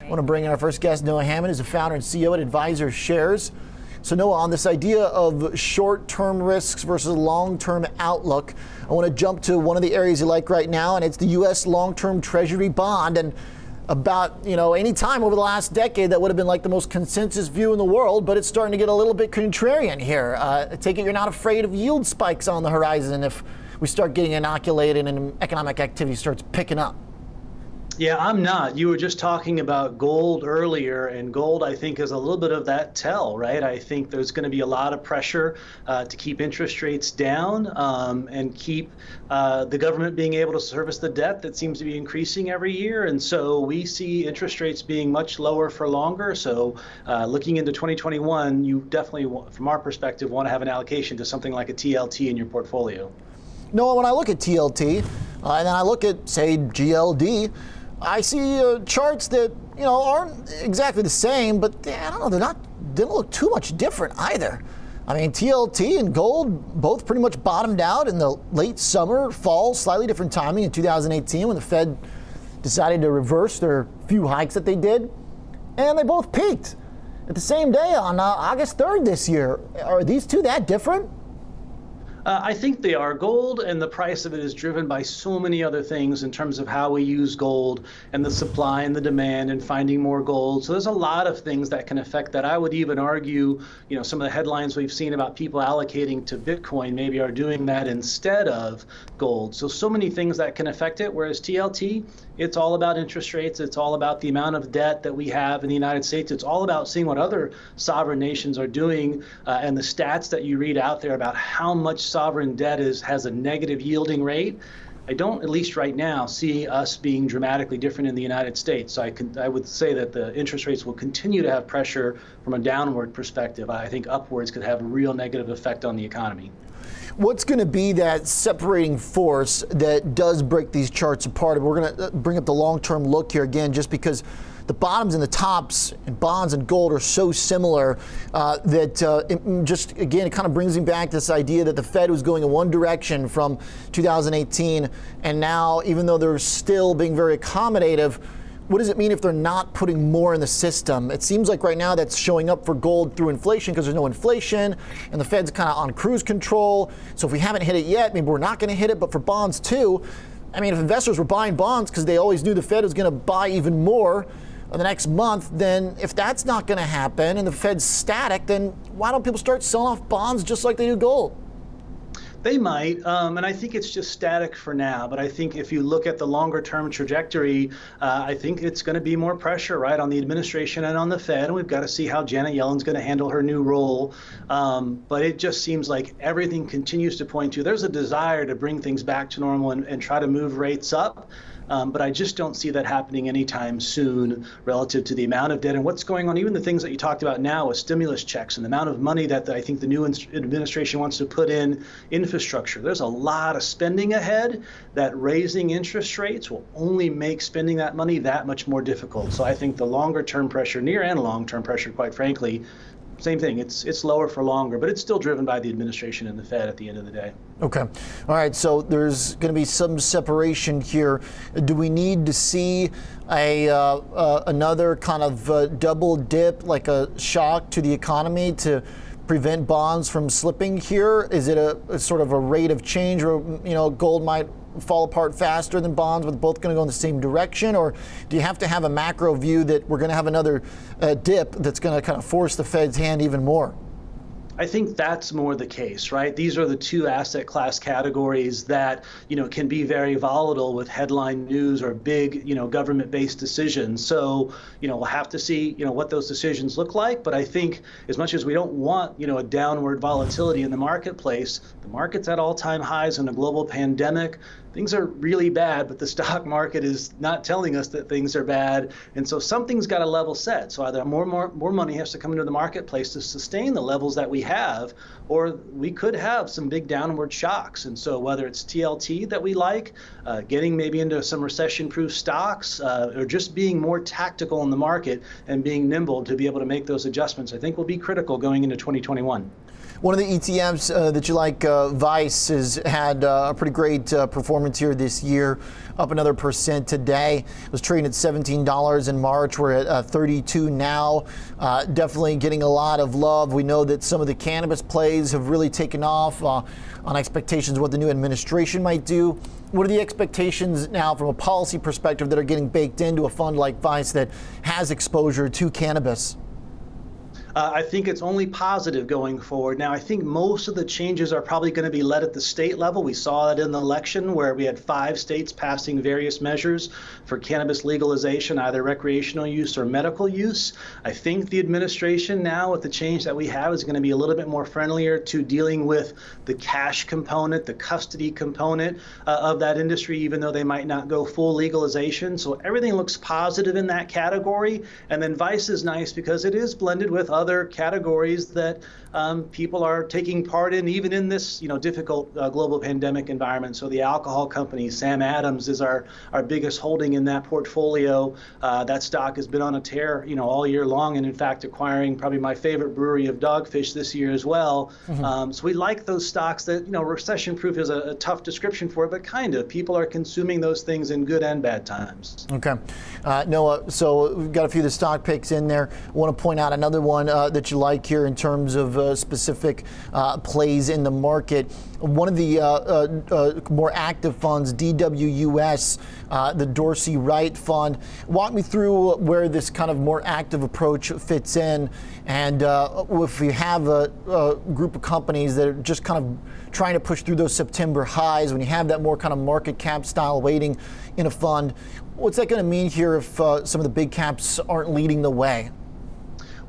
I want to bring in our first guest, Noah Hamman, who's the founder and CEO at Advisor Shares. So Noah, on this idea of short-term risks versus long-term outlook, I want to jump to one of the areas you like right now, and it's the U.S. long-term Treasury bond. And about, any time over the last decade, that would have been like the most consensus view in the world, but it's starting to get a little bit contrarian here. I take it you're not afraid of yield spikes on the horizon if we start getting inoculated and economic activity starts picking up. Yeah, I'm not. You were just talking about gold earlier, and gold, I think, is a little bit of that tell, right? I think there's going to be a lot of pressure to keep interest rates down and keep the government being able to service the debt that seems to be increasing every year. And so we see interest rates being much lower for longer. So looking into 2021, you definitely, from our perspective, want to have an allocation to something like a TLT in your portfolio. No, when I look at TLT and then I look at, say, GLD, I see charts that aren't exactly the same, but I don't know, they don't look too much different either. I mean, TLT and gold both pretty much bottomed out in the late summer, fall, slightly different timing in 2018 when the Fed decided to reverse their few hikes that they did, and they both peaked at the same day on August 3rd this year. Are these two that different? I think they are. Gold and the price of it is driven by so many other things in terms of how we use gold and the supply and the demand and finding more gold. So there's a lot of things that can affect that. I would even argue, some of the headlines we've seen about people allocating to Bitcoin maybe are doing that instead of gold. So many things that can affect it, whereas TLT, it's all about interest rates. It's all about the amount of debt that we have in the United States. It's all about seeing what other sovereign nations are doing and the stats that you read out there about how much sovereign debt has a negative yielding rate. I don't, at least right now, see us being dramatically different in the United States. So I would say that the interest rates will continue to have pressure from a downward perspective. I think upwards could have a real negative effect on the economy. What's going to be that separating force that does break these charts apart? We're going to bring up the long-term look here again, just because the bottoms and the tops in bonds and gold are so similar that it kind of brings me back to this idea that the Fed was going in one direction from 2018, and now, even though they're still being very accommodative, what does it mean if they're not putting more in the system? It seems like right now that's showing up for gold through inflation because there's no inflation and the Fed's kind of on cruise control. So if we haven't hit it yet, maybe we're not going to hit it. But for bonds too, I mean, if investors were buying bonds because they always knew the Fed was going to buy even more in the next month, then if that's not going to happen and the Fed's static, then why don't people start selling off bonds just like they do gold? They might, and I think it's just static for now. But I think if you look at the longer term trajectory, I think it's going to be more pressure, right, on the administration and on the Fed. And we've got to see how Janet Yellen's going to handle her new role. But it just seems like everything continues to point to there's a desire to bring things back to normal and try to move rates up. But I just don't see that happening anytime soon relative to the amount of debt and what's going on, even the things that you talked about now with stimulus checks and the amount of money that I think the new administration wants to put in infrastructure. There's a lot of spending ahead that raising interest rates will only make spending that money that much more difficult. So I think the longer term pressure, near and long term pressure, quite frankly, same thing. It's lower for longer, but it's still driven by the administration and the Fed at the end of the day. Okay. All right. So there's going to be some separation here. Do we need to see another kind of double dip, like a shock to the economy to prevent bonds from slipping here? Is it a sort of a rate of change where, gold might fall apart faster than bonds, but both going to go in the same direction? Or do you have to have a macro view that we're going to have another dip that's going to kind of force the Fed's hand even more? I think that's more the case, right? These are the two asset class categories that, can be very volatile with headline news or big, government-based decisions. So, we'll have to see, what those decisions look like. But I think as much as we don't want, a downward volatility in the marketplace, the market's at all-time highs in a global pandemic. Things are really bad, but the stock market is not telling us that things are bad. And so something's got to level set. So either more money has to come into the marketplace to sustain the levels that we have, or we could have some big downward shocks. And so whether it's TLT that we like, getting maybe into some recession-proof stocks, or just being more tactical in the market and being nimble to be able to make those adjustments, I think will be critical going into 2021. One of the ETFs that you like, Vice, has had a pretty great performance performance here this year, up another % today. It was trading at $17 in March. We're at 32 now. Definitely getting a lot of love. We know that some of the cannabis plays have really taken off on expectations of what the new administration might do. What are the expectations now from a policy perspective that are getting baked into a fund like Vice that has exposure to cannabis? I think it's only positive going forward. Now, I think most of the changes are probably going to be led at the state level. We saw it in the election where we had 5 states passing various measures for cannabis legalization, either recreational use or medical use. I think the administration now, with the change that we have, is going to be a little bit more friendlier to dealing with the cash component, the custody component of that industry, even though they might not go full legalization. So everything looks positive in that category. And then Vice is nice because it is blended with other categories that people are taking part in, even in this difficult global pandemic environment. So the alcohol company, Sam Adams, is our biggest holding in that portfolio. That stock has been on a tear all year long, and in fact acquiring probably my favorite brewery of Dogfish this year as well. So we like those stocks that, recession-proof is a tough description for it, but kind of. People are consuming those things in good and bad times. Okay. Noah, so we've got a few of the stock picks in there. I want to point out another one that you like here in terms of specific plays in the market. One of the more active funds, DWUS, the Dorsey Wright Fund. Walk me through where this kind of more active approach fits in, and if you have a group of companies that are just kind of trying to push through those September highs, when you have that more kind of market cap style weighting in a fund, what's that going to mean here if some of the big caps aren't leading the way?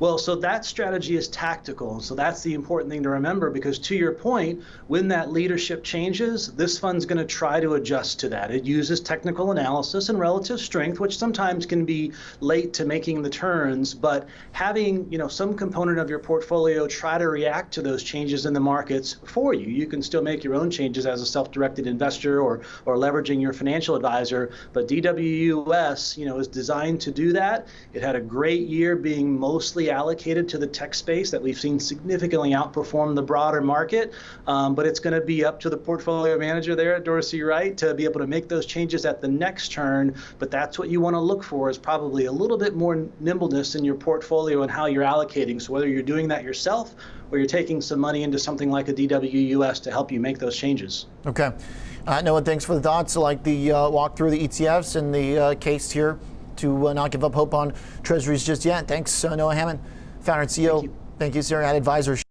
Well, so that strategy is tactical. So that's the important thing to remember, because to your point, when that leadership changes, this fund's going to try to adjust to that. It uses technical analysis and relative strength, which sometimes can be late to making the turns, but having, some component of your portfolio try to react to those changes in the markets for you. You can still make your own changes as a self-directed investor or leveraging your financial advisor, but DWUS, is designed to do that. It had a great year being mostly allocated to the tech space that we've seen significantly outperform the broader market, but it's going to be up to the portfolio manager there at Dorsey Wright to be able to make those changes at the next turn. But that's what you want to look for, is probably a little bit more nimbleness in your portfolio and how you're allocating. So whether you're doing that yourself or you're taking some money into something like a DWUS to help you make those changes. Okay. Noah, thanks for the thoughts. I like the walk through the ETFs and the case here to not give up hope on treasuries just yet. Thanks, Noah Hamman, founder and CEO. Thank you, sir, at Advisors.